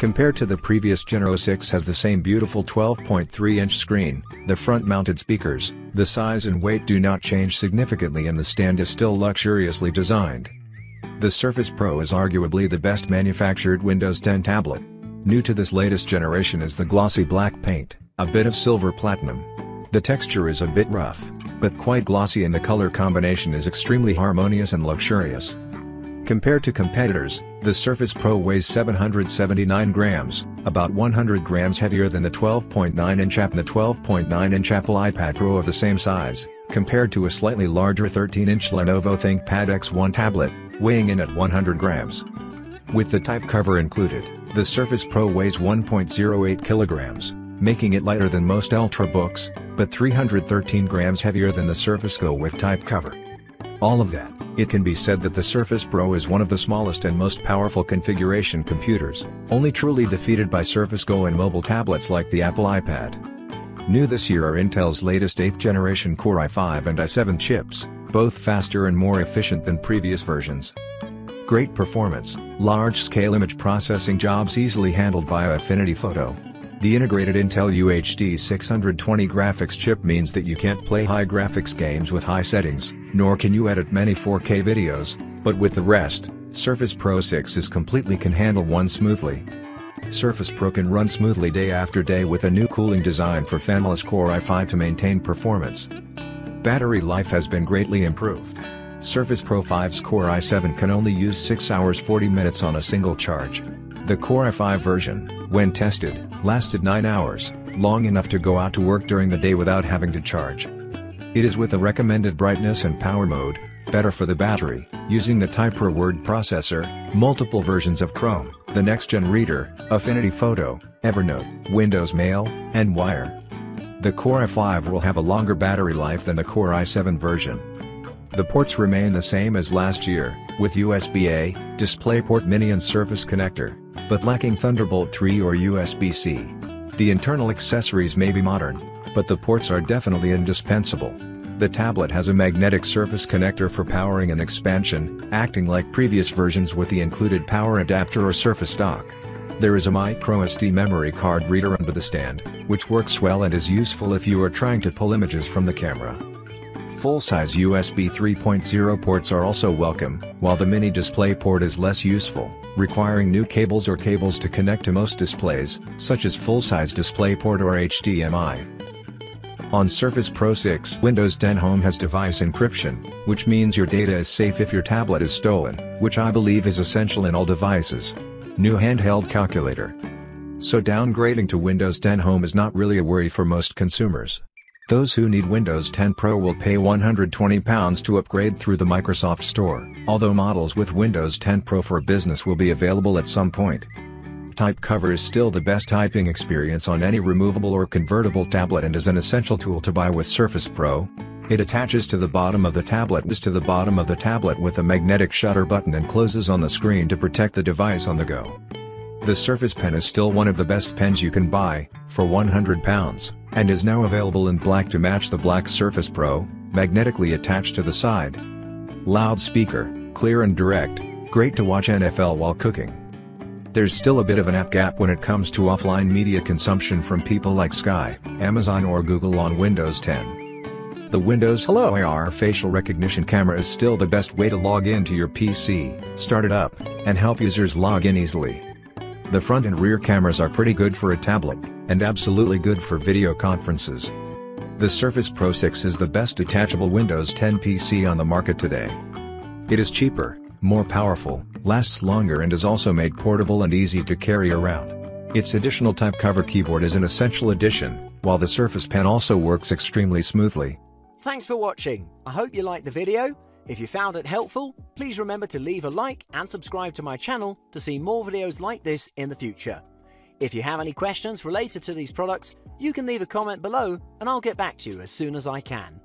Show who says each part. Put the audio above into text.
Speaker 1: Compared to the previous Gen 06 has the same beautiful 12.3-inch screen, the front-mounted speakers, the size and weight do not change significantly and the stand is still luxuriously designed. The Surface Pro is arguably the best manufactured Windows 10 tablet. New to this latest generation is the glossy black paint, a bit of silver platinum. The texture is a bit rough, but quite glossy and the color combination is extremely harmonious and luxurious. Compared to competitors, the Surface Pro weighs 779 grams, about 100 grams heavier than the 12.9-inch app and the 12.9-inch Apple iPad Pro of the same size, compared to a slightly larger 13-inch Lenovo ThinkPad X1 tablet, weighing in at 100 grams. With the type cover included, the Surface Pro weighs 1.08 kilograms, making it lighter than most Ultrabooks, but 313 grams heavier than the Surface Go with type cover. All of that, it can be said that the Surface Pro is one of the smallest and most powerful configuration computers, only truly defeated by Surface Go and mobile tablets like the Apple iPad. New this year are Intel's latest 8th generation Core i5 and i7 chips, both faster and more efficient than previous versions. Great performance, large-scale image processing jobs easily handled via Affinity Photo. The integrated Intel UHD 620 graphics chip means that you can't play high graphics games with high settings, nor can you edit many 4K videos, but with the rest, Surface Pro 6 can handle one smoothly. Surface Pro can run smoothly day after day with a new cooling design for fanless Core i5 to maintain performance. Battery life has been greatly improved. Surface Pro 5's Core i7 can only use 6 hours 40 minutes on a single charge. The Core i5 version, when tested, lasted 9 hours, long enough to go out to work during the day without having to charge. It is with the recommended brightness and power mode, better for the battery, using the Typra word processor, multiple versions of Chrome, the next-gen reader, Affinity Photo, Evernote, Windows Mail, and Wire. The Core i5 will have a longer battery life than the Core i7 version. The ports remain the same as last year, with USB-A, DisplayPort Mini and Surface Connector, but lacking Thunderbolt 3 or USB-C. The internal accessories may be modern, but the ports are definitely indispensable. The tablet has a magnetic Surface connector for powering and expansion, acting like previous versions with the included power adapter or Surface dock. There is a microSD memory card reader under the stand, which works well and is useful if you are trying to pull images from the camera. Full-size USB 3.0 ports are also welcome, while the mini DisplayPort is less useful, requiring new cables or cables to connect to most displays, such as full-size DisplayPort or HDMI. On Surface Pro 6, Windows 10 Home has device encryption, which means your data is safe if your tablet is stolen, which I believe is essential in all devices. New handheld calculator. So downgrading to Windows 10 Home is not really a worry for most consumers. Those who need Windows 10 Pro will pay £120 to upgrade through the Microsoft Store, although models with Windows 10 Pro for Business will be available at some point. Type cover is still the best typing experience on any removable or convertible tablet and is an essential tool to buy with Surface Pro. It attaches to the bottom of the tablet with a magnetic shutter button and closes on the screen to protect the device on the go. The Surface Pen is still one of the best pens you can buy, for £100, and is now available in black to match the black Surface Pro, magnetically attached to the side. Loudspeaker, clear and direct, great to watch NFL while cooking. There's still a bit of an app gap when it comes to offline media consumption from people like Sky, Amazon or Google on Windows 10. The Windows Hello AR facial recognition camera is still the best way to log into your PC, start it up, and help users log in easily. The front and rear cameras are pretty good for a tablet, and absolutely good for video conferences. The Surface Pro 6 is the best detachable Windows 10 PC on the market today. It is cheaper, more powerful, lasts longer and is also made portable and easy to carry around. Its additional type cover keyboard is an essential addition, while the Surface Pen also works extremely smoothly.
Speaker 2: Thanks for watching. I hope you liked the video. If you found it helpful, please remember to leave a like and subscribe to my channel to see more videos like this in the future. If you have any questions related to these products, you can leave a comment below and I'll get back to you as soon as I can.